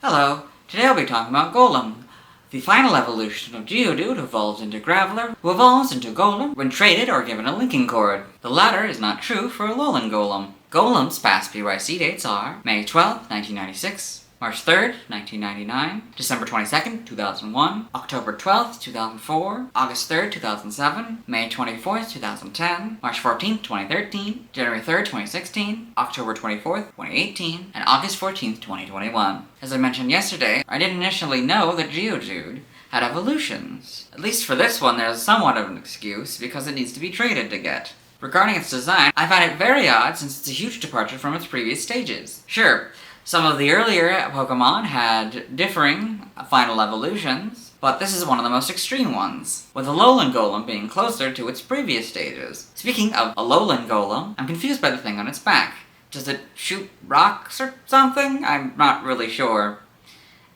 Hello, today I'll be talking about Golem. The final evolution of Geodude evolves into Graveler, who evolves into Golem when traded or given a linking cord. The latter is not true for Alolan Golem. Golem's past PYC dates are May 12, 1996, March 3rd, 1999, December 22nd, 2001, October 12th, 2004, August 3rd, 2007, May 24th, 2010, March 14th, 2013, January 3rd, 2016, October 24th, 2018, and August 14th, 2021. As I mentioned yesterday, I didn't initially know that Geodude had evolutions. At least for this one, there's somewhat of an excuse, because it needs to be traded to get. Regarding its design, I find it very odd since it's a huge departure from its previous stages. Sure, some of the earlier Pokémon had differing final evolutions, but this is one of the most extreme ones, with Alolan Golem being closer to its previous stages. Speaking of Alolan Golem, I'm confused by the thing on its back. Does it shoot rocks or something? I'm not really sure.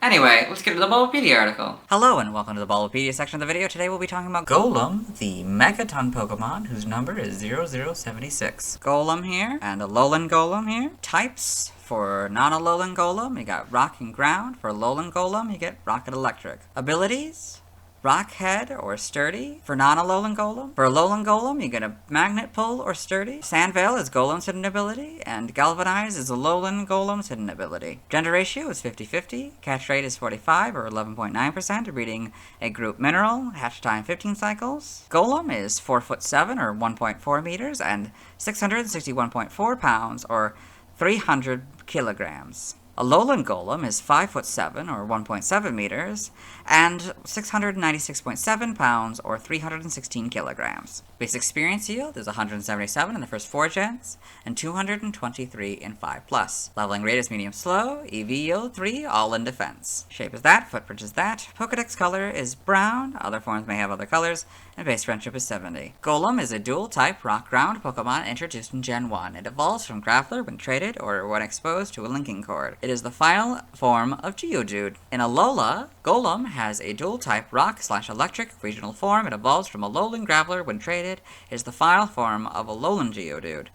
Anyway, let's get to the Bulbapedia article. Hello and welcome to the Bulbapedia section of the video. Today we'll be talking about Golem, the Megaton Pokemon, whose number is 0076. Golem here, and Alolan Golem here. Types for non-Alolan Golem, you got Rock and Ground. For Alolan Golem, you get Rock and Electric. Abilities: Rock Head or Sturdy for non-Alolan Golem. For Alolan Golem, you get a Magnet Pull or Sturdy. Sandveil is Golem's hidden ability, and Galvanize is Alolan Golem's hidden ability. Gender ratio is 50-50, catch rate is 45 or 11.9%, breeding a group mineral, hatch time 15 cycles. Golem is 4'7" or 1.4 meters, and 661.4 pounds or 300 kilograms. Alolan Golem is 5'7" or 1.7 meters, and 696.7 pounds or 316 kilograms. Base experience yield is 177 in the first 4 gens, and 223 in 5+. Leveling rate is medium slow, EV yield 3, all in defense. Shape is that, footprint is that, Pokedex color is brown, other forms may have other colors, and base friendship is 70. Golem is a dual-type rock-ground Pokemon introduced in Gen 1. It evolves from Graveler when traded or when exposed to a linking cord. It is the final form of Geodude. In Alola, Golem has a dual-type rock/electric regional form. It evolves from Alolan Graveler when traded. It is the final form of Alolan Geodude.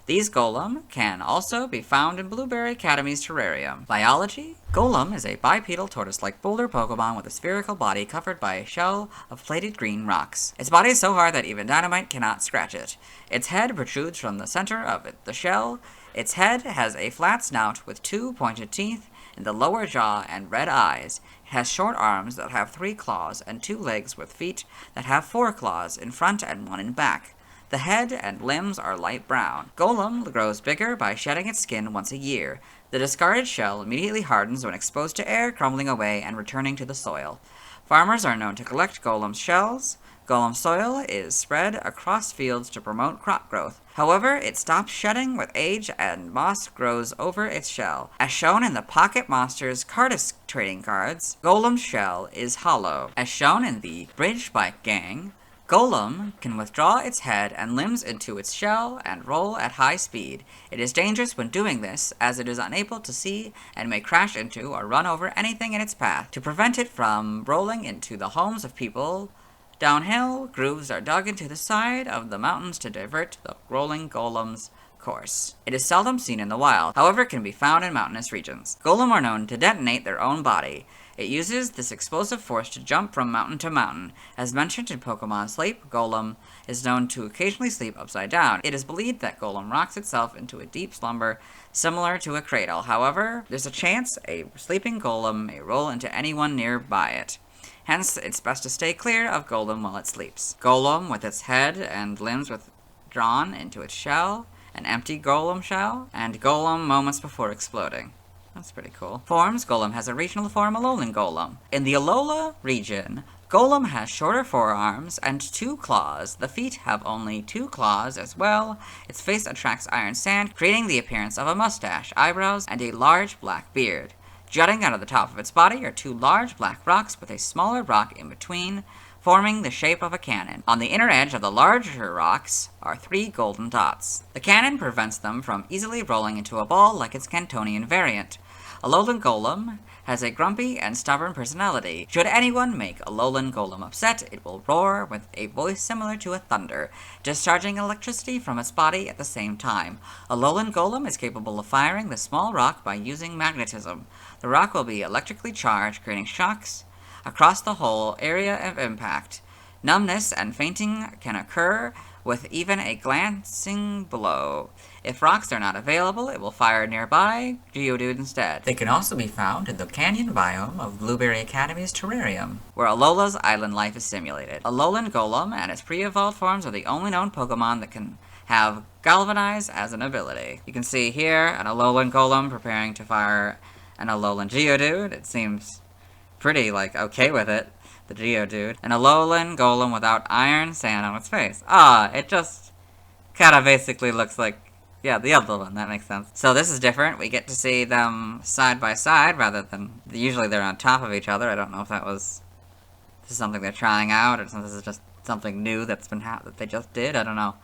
These Golem can also be found in Blueberry Academy's terrarium. Biology: Golem is a bipedal tortoise-like boulder Pokemon with a spherical body covered by a shell of plated green rocks. Its body is so hard that even dynamite cannot scratch it. Its head protrudes from the center of the shell. Its head has a flat snout with 2 pointed teeth in the lower jaw and red eyes. It has short arms that have 3 claws and 2 legs with feet that have 4 claws in front and 1 in back. The head and limbs are light brown. Golem grows bigger by shedding its skin once a year. The discarded shell immediately hardens when exposed to air, crumbling away and returning to the soil. Farmers are known to collect Golem's shells. Golem soil is spread across fields to promote crop growth. However, it stops shedding with age and moss grows over its shell. As shown in the Pocket Monsters Cardist trading cards, Golem's shell is hollow. As shown in the Bridge Bike Gang, Golem can withdraw its head and limbs into its shell and roll at high speed. It is dangerous when doing this, as it is unable to see and may crash into or run over anything in its path. To prevent it from rolling into the homes of people, downhill grooves are dug into the side of the mountains to divert the rolling Golem's course. It is seldom seen in the wild, however can be found in mountainous regions. Golem are known to detonate their own body. It uses this explosive force to jump from mountain to mountain. As mentioned in Pokemon Sleep, Golem is known to occasionally sleep upside down. It is believed that Golem rocks itself into a deep slumber similar to a cradle. However, there's a chance a sleeping Golem may roll into anyone nearby it. Hence, it's best to stay clear of Golem while it sleeps. Golem with its head and limbs withdrawn into its shell, an empty Golem shell, and Golem moments before exploding. That's pretty cool. Forms: Golem has a regional form, Alolan Golem. In the Alola region, Golem has shorter forearms and 2 claws. The feet have only 2 claws as well. Its face attracts iron sand, creating the appearance of a mustache, eyebrows, and a large black beard. Jutting out of the top of its body are 2 large black rocks with a smaller rock in between, forming the shape of a cannon. On the inner edge of the larger rocks are 3 golden dots. The cannon prevents them from easily rolling into a ball like its Cantonian variant. Alolan Golem has a grumpy and stubborn personality. Should anyone make Alolan Golem upset, it will roar with a voice similar to a thunder, discharging electricity from its body at the same time. Alolan Golem is capable of firing the small rock by using magnetism. The rock will be electrically charged, creating shocks across the whole area of impact. Numbness and fainting can occur with even a glancing blow. If rocks are not available, it will fire nearby Geodude instead. They can also be found in the canyon biome of Blueberry Academy's terrarium, where Alola's island life is simulated. Alolan Golem and its pre-evolved forms are the only known Pokemon that can have Galvanize as an ability. You can see here an Alolan Golem preparing to fire an Alolan Geodude. It seems pretty, okay with it. The Geodude. An Alolan Golem without iron sand on its face. It just kind of basically looks like, yeah, the other one. That makes sense. So this is different. We get to see them side by side rather than, usually they're on top of each other. I don't know if this is something they're trying out, or this is just something new that they just did. I don't know.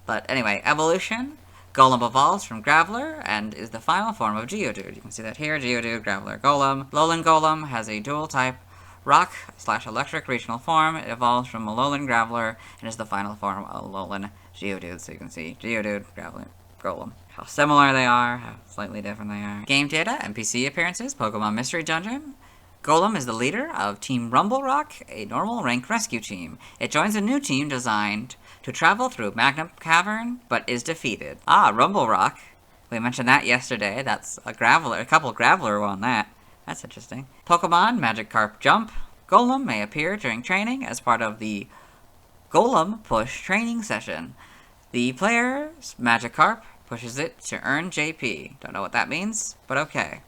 But anyway, evolution. Golem evolves from Graveler and is the final form of Geodude. You can see that here, Geodude, Graveler, Golem. Alolan Golem has a dual type rock/electric regional form. It evolves from Alolan Graveler and is the final form of Alolan Geodude. So you can see Geodude, Graveler, Golem. How similar they are, how slightly different they are. Game data, NPC appearances, Pokemon Mystery Dungeon. Golem is the leader of Team Rumble Rock, a normal ranked rescue team. It joins a new team designed to travel through Magma Cavern, but is defeated. Rumble Rock. We mentioned that yesterday. That's a couple Graveler won that. That's interesting. Pokemon Magikarp Jump. Golem may appear during training as part of the Golem Push training session. The player's Magikarp pushes it to earn JP. Don't know what that means, but okay.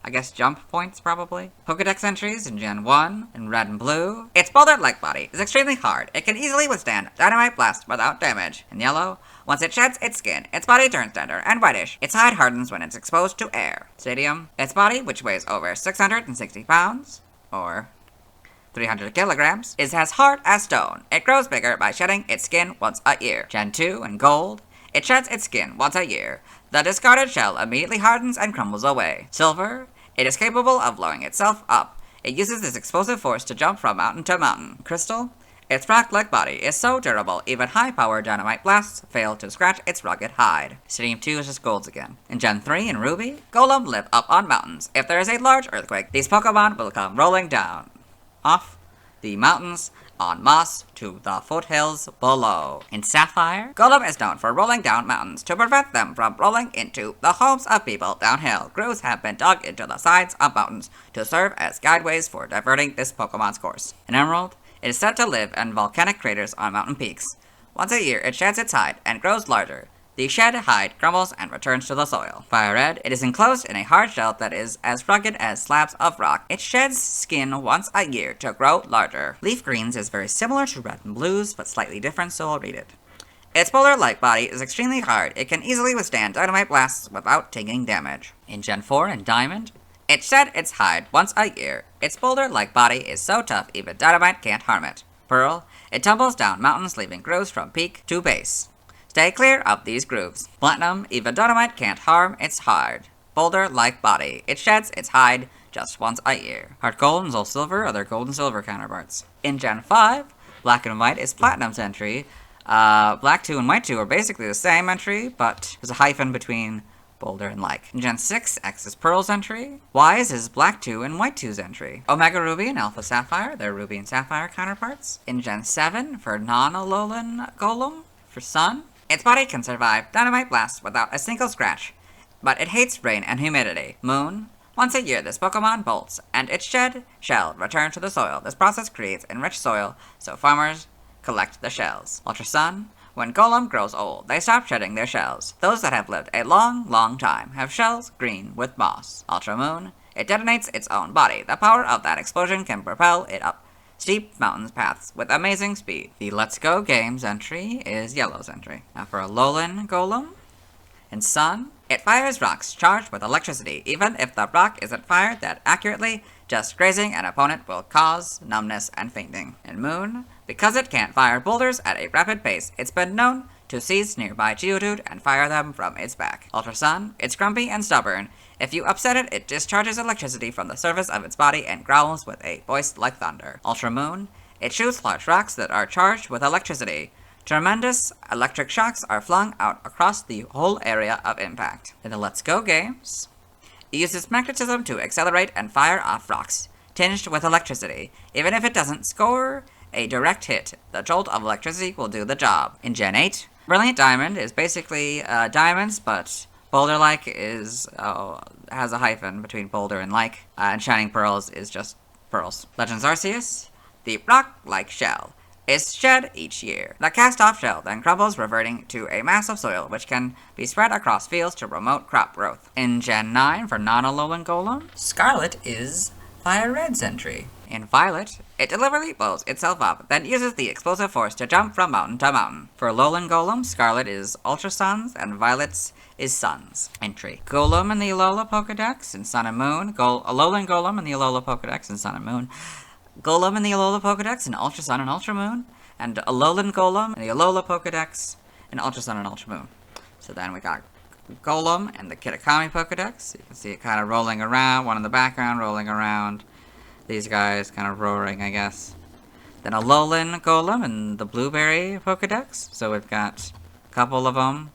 I guess jump points, probably. Pokedex entries in Gen 1, in red and blue. Its boulder-like body is extremely hard. It can easily withstand Dynamite Blast without damage. In yellow, once it sheds its skin, its body turns tender and whitish. Its hide hardens when it's exposed to air. Stadium, its body, which weighs over 660 pounds, or 300 kilograms, is as hard as stone. It grows bigger by shedding its skin once a year. Gen 2, in gold, it sheds its skin once a year. The discarded shell immediately hardens and crumbles away. Silver, it is capable of blowing itself up. It uses its explosive force to jump from mountain to mountain. Crystal, its rock-like body is so durable, even high-powered dynamite blasts fail to scratch its rugged hide. Stadium 2 is just golds again. In Gen 3 in Ruby, Golem live up on mountains. If there is a large earthquake, these Pokemon will come rolling down off the mountains en masse to the foothills below. In Sapphire, Golem is known for rolling down mountains to prevent them from rolling into the homes of people downhill. Grooves have been dug into the sides of mountains to serve as guideways for diverting this Pokemon's course. In Emerald, it is said to live in volcanic craters on mountain peaks. Once a year, it sheds its hide and grows larger. The shed hide crumbles and returns to the soil. Fire Red, it is enclosed in a hard shell that is as rugged as slabs of rock. It sheds skin once a year to grow larger. Leaf Greens is very similar to Red and Blues, but slightly different, so I'll read it. Its boulder-like body is extremely hard. It can easily withstand dynamite blasts without taking damage. In Gen 4 and Diamond, it shed its hide once a year. Its boulder-like body is so tough even dynamite can't harm it. Pearl, it tumbles down mountains leaving grooves from peak to base. Stay clear of these grooves. Platinum, even dynamite can't harm its hard boulder-like body. It sheds its hide just once a year. Heart Gold and Soul Silver are their gold and silver counterparts. In Gen 5, Black and White is Platinum's entry. Black 2 and White 2 are basically the same entry, but there's a hyphen between Boulder and like. In Gen 6, X is Pearl's entry. Y's is Black 2 and White 2's entry. Omega Ruby and Alpha Sapphire, they're Ruby and Sapphire counterparts. In Gen 7, for non-Alolan Golem, for Sun, its body can survive dynamite blasts without a single scratch, but it hates rain and humidity. Moon, once a year this Pokemon bolts, and its shed shell returns to the soil. This process creates enriched soil, so farmers collect the shells. Ultra Sun, when Golem grows old, they stop shedding their shells. Those that have lived a long, long time have shells green with moss. Ultra Moon, it detonates its own body. The power of that explosion can propel it up steep mountain paths with amazing speed. The Let's Go Games entry is Yellow's entry. Now for Alolan Golem, in Sun, it fires rocks charged with electricity. Even if the rock isn't fired that accurately, just grazing an opponent will cause numbness and fainting. In Moon, because it can't fire boulders at a rapid pace, it's been known to seize nearby Geodude and fire them from its back. Ultra Sun, it's grumpy and stubborn. If you upset it, it discharges electricity from the surface of its body and growls with a voice like thunder. Ultra Moon. It shoots large rocks that are charged with electricity. Tremendous electric shocks are flung out across the whole area of impact. In the Let's Go games, it uses magnetism to accelerate and fire off rocks, tinged with electricity. Even if it doesn't score a direct hit, the jolt of electricity will do the job. In Gen 8, Brilliant Diamond is basically diamonds, but Boulder-like has a hyphen between Boulder and like, and Shining Pearls is just pearls. Legends Arceus, the rock-like shell is shed each year. The cast-off shell then crumbles, reverting to a mass of soil, which can be spread across fields to promote crop growth. In Gen 9, for non-Alolan Golem, Scarlet is Fire Red's entry. In Violet, it deliberately blows itself up, then uses the explosive force to jump from mountain to mountain. For Alolan Golem, Scarlet is Ultra Suns, and Violet's is Suns entry. Golem in the Alola Pokedex in Sun and Moon. Alolan Golem in the Alola Pokedex in Sun and Moon. Golem in the Alola Pokedex in Ultra Sun and Ultra Moon, and Alolan Golem in the Alola Pokedex in Ultra Sun and Ultra Moon. So then we got Golem and the Kitakami Pokedex. You can see it kind of rolling around, one in the background rolling around. These guys kind of roaring, I guess. Then Alolan Golem in the Blueberry Pokedex. So we've got a couple of them.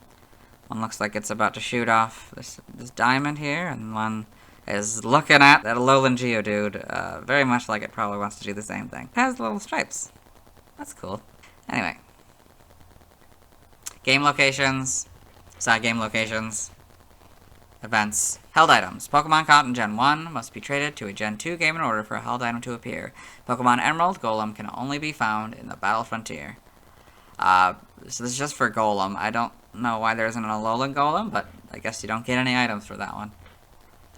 One looks like it's about to shoot off this diamond here, and one is looking at that Alolan Geodude, very much like it probably wants to do the same thing. It has little stripes. That's cool. Anyway. Game locations. Side game locations. Events. Held items. Pokemon caught in Gen 1 must be traded to a Gen 2 game in order for a held item to appear. Pokemon Emerald Golem can only be found in the Battle Frontier. So this is just for Golem. I don't know why there isn't an Alolan Golem, but I guess you don't get any items for that one.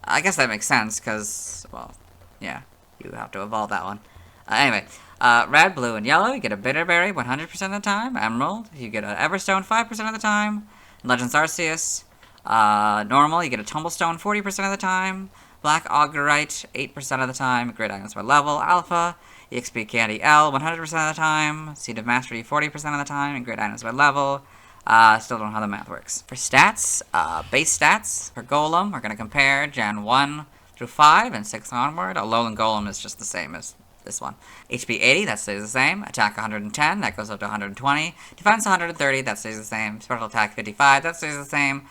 I guess that makes sense, because, well, yeah, you have to evolve that one. Anyway, red, blue, and yellow, you get a Bitterberry 100% of the time. Emerald, you get an Everstone 5% of the time. Legends Arceus, normal, you get a Tumblestone 40% of the time. Black Augurite 8% of the time. Great items by level. Alpha, EXP Candy L 100% of the time. Seed of Mastery 40% of the time. And great items by level. Still don't know how the math works. For stats, base stats for Golem, we're going to compare Gen 1 through 5 and 6 onward. Alolan Golem is just the same as this one. HP 80, that stays the same. Attack 110, that goes up to 120. Defense 130, that stays the same. Special attack 55, that stays the same.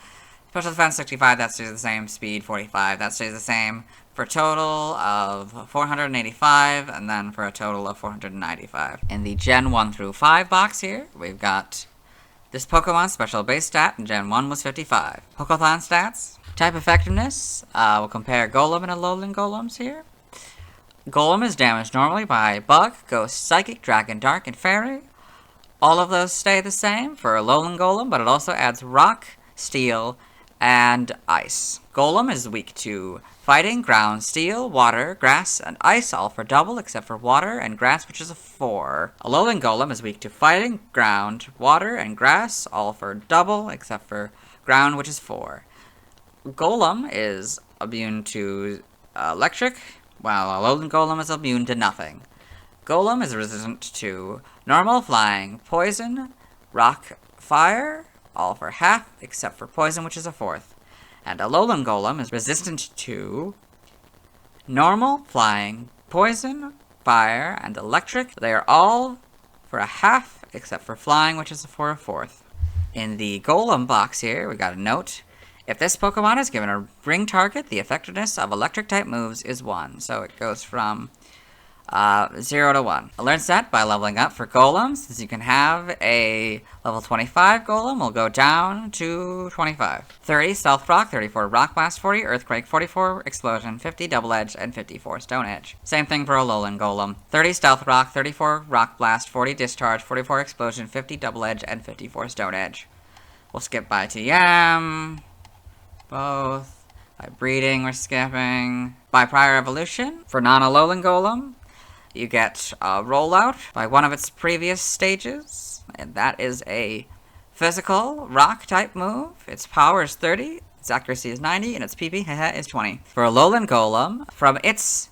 Special defense 65, that stays the same. Speed 45, that stays the same. For a total of 485, and then for a total of 495. In the Gen 1 through 5 box here, we've got this Pokemon's special base stat in Gen 1 was 55. Pokéthon stats. Type effectiveness. We'll compare Golem and Alolan Golems here. Golem is damaged normally by Bug, Ghost, Psychic, Dragon, Dark, and Fairy. All of those stay the same for Alolan Golem, but it also adds Rock, Steel, and Ice. Golem is weak to Fighting, Ground, Steel, Water, Grass, and Ice, all for double, except for Water and Grass, which is a 4. Alolan Golem is weak to Fighting, Ground, Water, and Grass, all for double, except for Ground, which is 4. Golem is immune to Electric, while Alolan Golem is immune to nothing. Golem is resistant to Normal, Flying, Poison, Rock, Fire, all for half, except for Poison, which is a 4th. And Alolan Golem is resistant to Normal, Flying, Poison, Fire, and Electric. They are all for a half, except for Flying, which is for a 4th. In the Golem box here, we got a note. If this Pokemon is given a ring target, the effectiveness of Electric-type moves is 1. So it goes from 0 to 1. A learn set by leveling up for Golems, since you can have a level 25 Golem, will go down to 25. 30 Stealth Rock, 34 Rock Blast, 40 Earthquake, 44 Explosion, 50 Double Edge, and 54 Stone Edge. Same thing for Alolan Golem. 30 Stealth Rock, 34 Rock Blast, 40 Discharge, 44 Explosion, 50 Double Edge, and 54 Stone Edge. We'll skip by TM. Both. By breeding, we're skipping. By prior evolution, for non-Alolan Golem, you get a rollout by one of its previous stages, and that is a physical rock-type move. Its power is 30, its accuracy is 90, and its PP is 20. For Alolan Golem, from its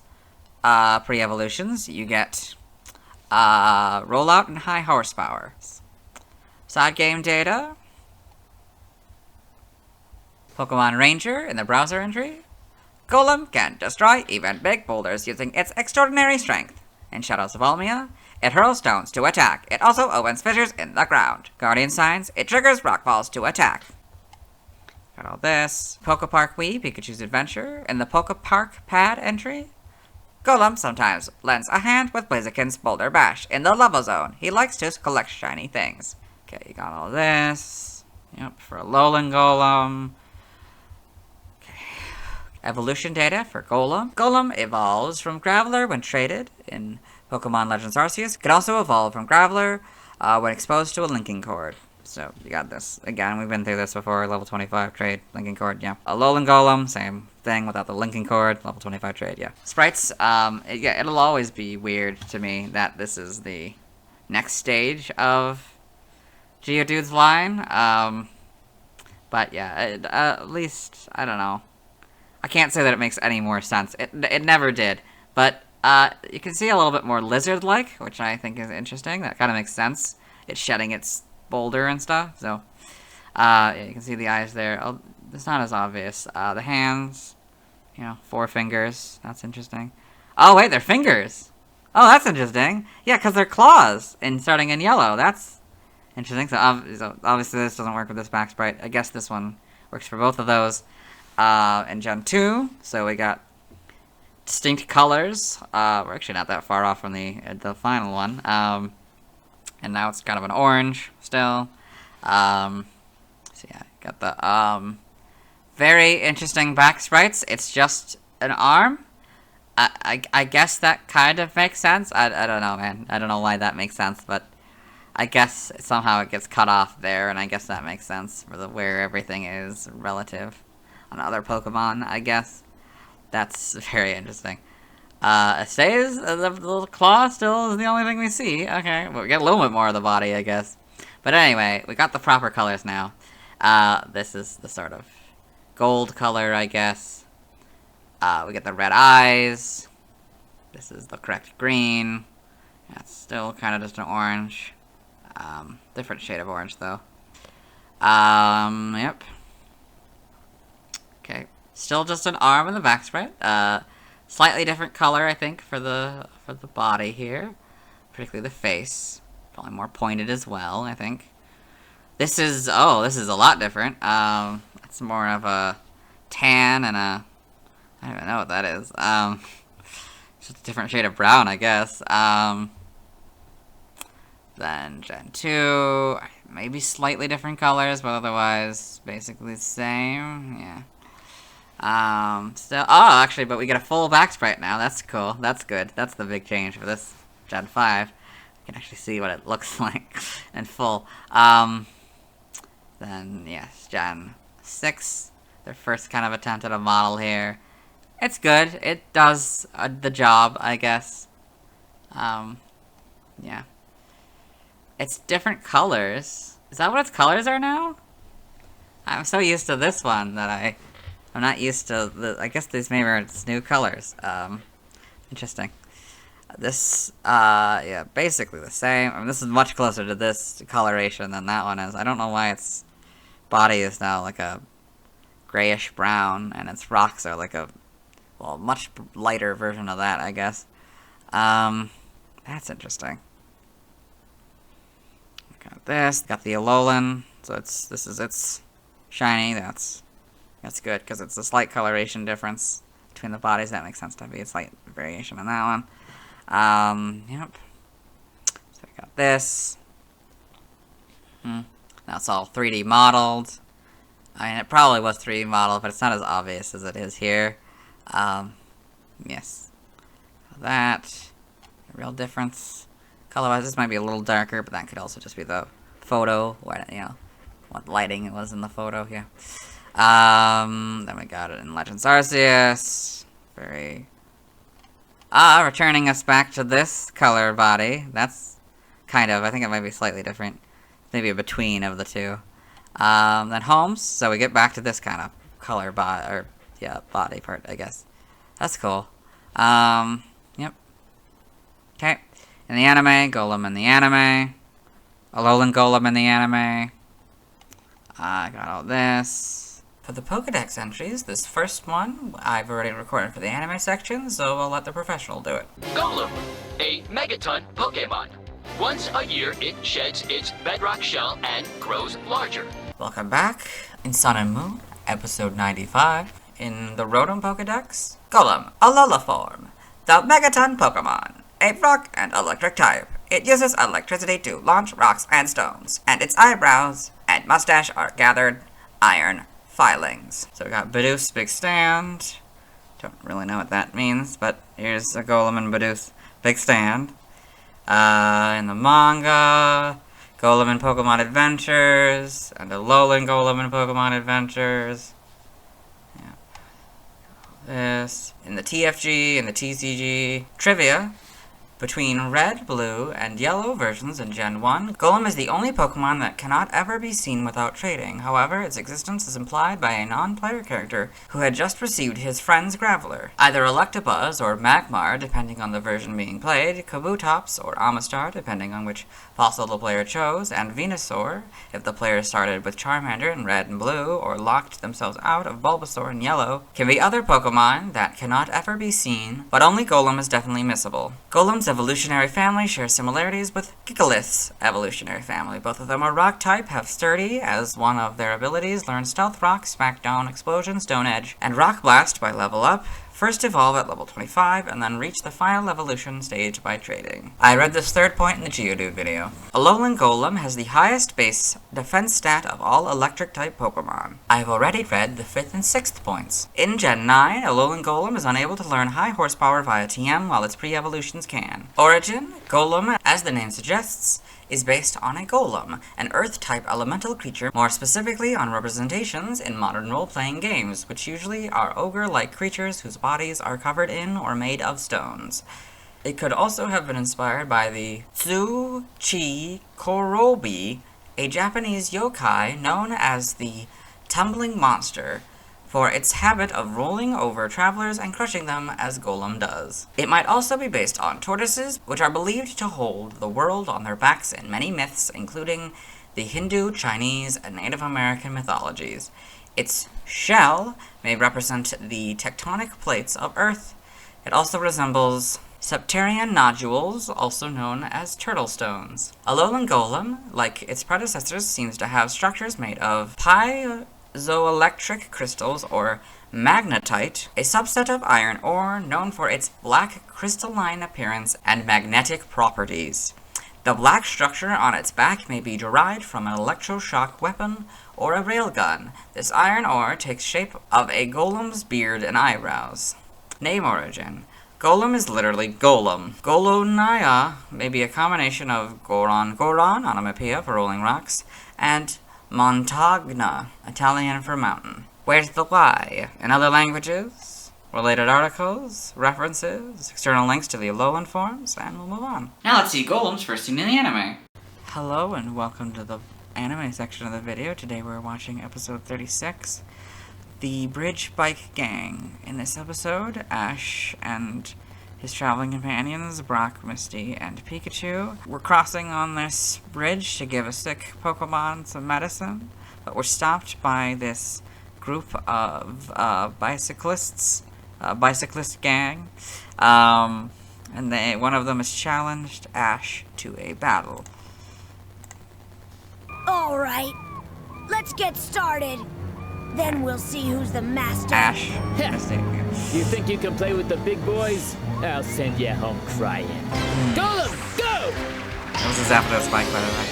pre-evolutions, you get rollout and high horsepower. Side game data. Pokemon Ranger in the browser entry. Golem can destroy even big boulders using its extraordinary strength. In Shadows of Almia, it hurls stones to attack. It also opens fissures in the ground. Guardian Signs, it triggers rockfalls to attack. Got all this. Pokepark Wii, Pikachu's Adventure. In the Pokepark Pad entry, Golem sometimes lends a hand with Blaziken's Boulder Bash. In the Level Zone, he likes to collect shiny things. Okay, you got all this. Yep, for Alolan Golem. Okay. Evolution data for Golem. Golem evolves from Graveler when traded in Pokemon Legends Arceus. Can also evolve from Graveler when exposed to a linking cord. So, you got this. Again, we've been through this before. Level 25 trade, linking cord, yeah. Alolan Golem, same thing without the linking cord. Level 25 trade, yeah. Sprites, yeah, it'll always be weird to me that this is the next stage of Geodude's line. But yeah, at least, I don't know. I can't say that it makes any more sense. It never did. But, you can see a little bit more lizard-like, which I think is interesting. That kind of makes sense. It's shedding its boulder and stuff, so yeah, you can see the eyes there. Oh, it's not as obvious. The hands, you know, 4 fingers. That's interesting. Oh wait, they're fingers. Oh, that's interesting. Yeah, because they're claws and starting in yellow. That's interesting. So obviously this doesn't work with this back sprite. I guess this one works for both of those. In Gen 2, so we got distinct colors. We're actually not that far off from the final one. And now it's kind of an orange still. So yeah, got the very interesting back sprites. It's just an arm. I guess that kind of makes sense. I don't know, man. I don't know why that makes sense, but I guess somehow it gets cut off there, and I guess that makes sense for where everything is relative on other Pokemon. I guess that's very interesting. It stays, the little claw still is the only thing we see. Okay, well, we get a little bit more of the body, I guess. But anyway, we got the proper colors now. This is the sort of gold color, I guess. We get the red eyes. This is the correct green. That's still kind of just an orange. Different shade of orange, though. Yep. Okay, still just an arm in the back sprite. Slightly different color, I think, for the body here, particularly the face. Probably more pointed as well, I think. This is a lot different. It's more of a tan and a, I don't even know what that is. Just a different shade of brown, I guess. Then Gen 2, maybe slightly different colors, but otherwise basically the same. Yeah. Actually, but we get a full back sprite now. That's cool. That's good. That's the big change for this Gen 5. You can actually see what it looks like in full. Then, yes, Gen 6. Their first kind of attempt at a model here. It's good. It does the job, I guess. Yeah. It's different colors. Is that what its colors are now? I'm so used to this one that I'm not used to I guess these maybe are its new colors. Interesting. This, yeah, basically the same. I mean, this is much closer to this coloration than that one is. I don't know why its body is now like a grayish brown, and its rocks are like a, well, much lighter version of that, I guess. That's interesting. Got this, got the Alolan, so this is its shiny, that's good, because it's a slight coloration difference between the bodies. That makes sense to be a slight variation on that one. Yep. So we got this. Now it's all 3D modeled. I mean, it probably was 3D modeled, but it's not as obvious as it is here. Yes. That. A real difference. Color-wise, this might be a little darker, but that could also just be the photo, what, you know, what lighting it was in the photo here. Then we got it in Legends Arceus. Very... returning us back to this color body. That's kind of, I think it might be slightly different. Maybe a between of the two. Then Homes, so we get back to this kind of color body part, I guess. That's cool. Yep. Okay. In the anime, Golem in the anime. Alolan Golem in the anime. I got all this. For the Pokedex entries, this first one I've already recorded for the anime section, so I'll let the professional do it. Golem, a megaton Pokémon. Once a year, it sheds its bedrock shell and grows larger. Welcome back. In Sun and Moon, episode 95, in the Rotom Pokedex, Golem, a Lulaform, the Megaton Pokemon, a rock and electric type. It uses electricity to launch rocks and stones, and its eyebrows and mustache are gathered iron filings. So we got Bidooth's Big Stand. Don't really know what that means, but here's a Golem and Bidooth's Big Stand. In the manga, Golem and Pokemon Adventures, and a Alolan Golem and Pokemon Adventures. Yeah. This. In the TFG and the TCG. Trivia. Between red, blue, and yellow versions in Gen 1, Golem is the only Pokemon that cannot ever be seen without trading. However, its existence is implied by a non-player character who had just received his friend's Graveler. Either Electabuzz or Magmar, depending on the version being played, Kabutops or Amistar, depending on which fossil the player chose, and Venusaur, if the player started with Charmander in red and blue, or locked themselves out of Bulbasaur in yellow, can be other Pokemon that cannot ever be seen, but only Golem is definitely missable. Golem's evolutionary family shares similarities with Gigalith's evolutionary family. Both of them are rock type, have Sturdy as one of their abilities, learn Stealth Rock, Smackdown, Explosion, Stone Edge, and Rock Blast by level up, first evolve at level 25, and then reach the final evolution stage by trading. I read this third point in the Geodude video. Alolan Golem has the highest base defense stat of all electric-type Pokemon. I have already read the 5th and 6th points. In Gen 9, Alolan Golem is unable to learn high horsepower via TM while its pre-evolutions can. Origin, Golem, as the name suggests, is based on a golem, an Earth-type elemental creature, more specifically on representations in modern role-playing games, which usually are ogre-like creatures whose bodies are covered in or made of stones. It could also have been inspired by the Tsuchi Korobi, a Japanese yokai known as the Tumbling Monster, for its habit of rolling over travelers and crushing them as Golem does. It might also be based on tortoises, which are believed to hold the world on their backs in many myths, including the Hindu, Chinese, and Native American mythologies. Its shell may represent the tectonic plates of Earth. It also resembles Septarian nodules, also known as turtle stones. Alolan Golem, like its predecessors, seems to have structures made of piezoelectric crystals, or magnetite, a subset of iron ore known for its black crystalline appearance and magnetic properties. The black structure on its back may be derived from an electroshock weapon or a railgun. This iron ore takes shape of a golem's beard and eyebrows. Name origin. Golem is literally golem. Golonaya may be a combination of Goron, onomatopoeia for rolling rocks, and Montagna, Italian for mountain. Where's the why? In other languages, related articles, references, external links to the Alolan forms, and we'll move on. Now let's see Golem's first scene in the anime. Hello and welcome to the anime section of the video. Today we're watching episode 36, The Bridge Bike Gang. In this episode, Ash and his traveling companions, Brock, Misty, and Pikachu, were crossing on this bridge to give a sick Pokemon some medicine, but were stopped by this group of bicyclist gang, and one of them has challenged Ash to a battle. Alright, let's get started. Then we'll see who's the master. Ash, Misty. You think you can play with the big boys? I'll send you home crying. Golem, go! This is after the spike, by the way.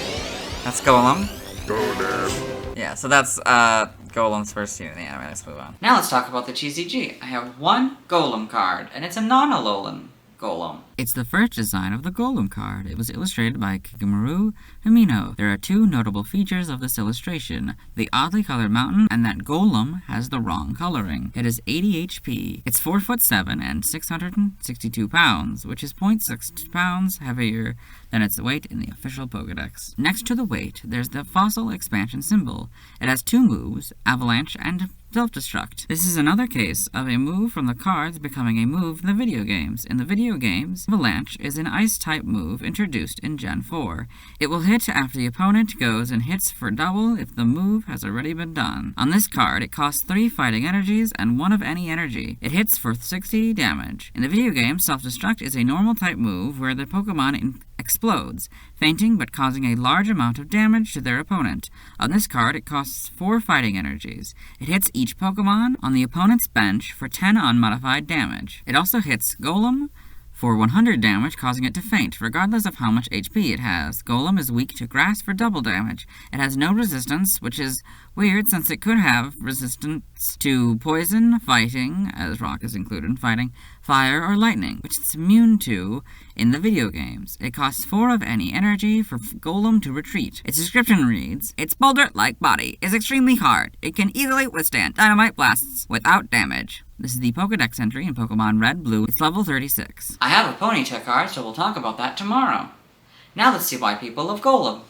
That's Golem. Golem. Yeah, so that's Golem's first scene in the anime. Let's move on. Now let's talk about the TCG. I have one Golem card, and it's a non-Alolan Golem. It's the first design of the Golem card. It was illustrated by Kikamaru Himino. There are two notable features of this illustration: the oddly colored mountain, and that Golem has the wrong coloring. It is 80 HP. It's 4'7" and 662 pounds, which is 0.6 pounds heavier than its weight in the official Pokédex. Next to the weight, there's the fossil expansion symbol. It has two moves, Avalanche and self-destruct. This is another case of a move from the cards becoming a move in the video games. In the video games, Avalanche is an ice-type move introduced in Gen 4. It will hit after the opponent goes and hits for double if the move has already been done. On this card, it costs 3 fighting energies and 1 of any energy. It hits for 60 damage. In the video game, self-destruct is a normal type move where the Pokemon explodes, fainting but causing a large amount of damage to their opponent. On this card, it costs 4 fighting energies. It hits each Pokemon on the opponent's bench for 10 unmodified damage. It also hits Golem for 100 damage, causing it to faint, regardless of how much HP it has. Golem is weak to grass for double damage. It has no resistance, which is weird since it could have resistance to poison, fighting, as rock is included in fighting, fire, or lightning, which it's immune to in the video games. It costs 4 of any energy for Golem to retreat. Its description reads, its boulder-like body is extremely hard. It can easily withstand dynamite blasts without damage. This is the Pokedex entry in Pokemon Red, Blue. It's level 36. I have a Ponyta card, so we'll talk about that tomorrow. Now let's see why people love Golem.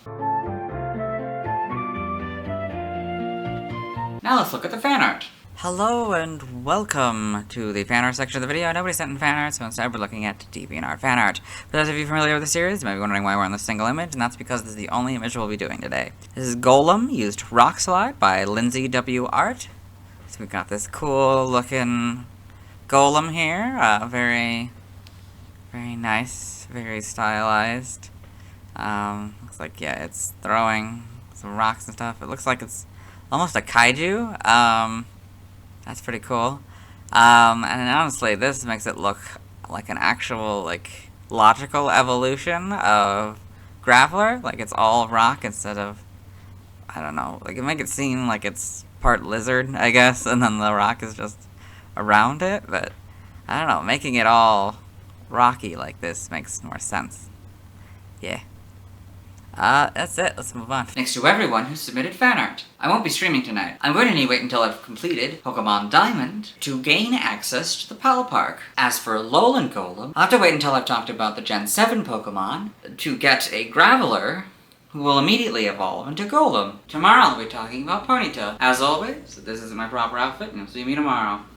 Now let's look at the fan art. Hello and welcome to the fan art section of the video. Nobody sent in fan art, so instead we're looking at DeviantArt fan art. For those of you familiar with the series, you might be wondering why we're on this single image, and that's because this is the only image we'll be doing today. This is Golem, used Rock Slide by Lindsay W. Art. So we've got this cool looking Golem here, very nice, very stylized. Looks like, yeah, it's throwing some rocks and stuff. It looks like it's almost a kaiju. That's pretty cool. And honestly, this makes it look like an actual, like, logical evolution of Graveler. Like, it's all rock instead of, I don't know, like, it make it seem like it's part lizard, I guess, and then the rock is just around it, but, I don't know, making it all rocky like this makes more sense. Yeah. That's it. Let's move on. Thanks to everyone who submitted fan art. I won't be streaming tonight. I'm going to need to wait until I've completed Pokemon Diamond to gain access to the Pal Park. As for Alolan Golem, I'll have to wait until I've talked about the Gen 7 Pokemon to get a Graveler who will immediately evolve into Golem. Tomorrow I'll be talking about Ponyta. As always, this isn't my proper outfit, and you'll see me tomorrow.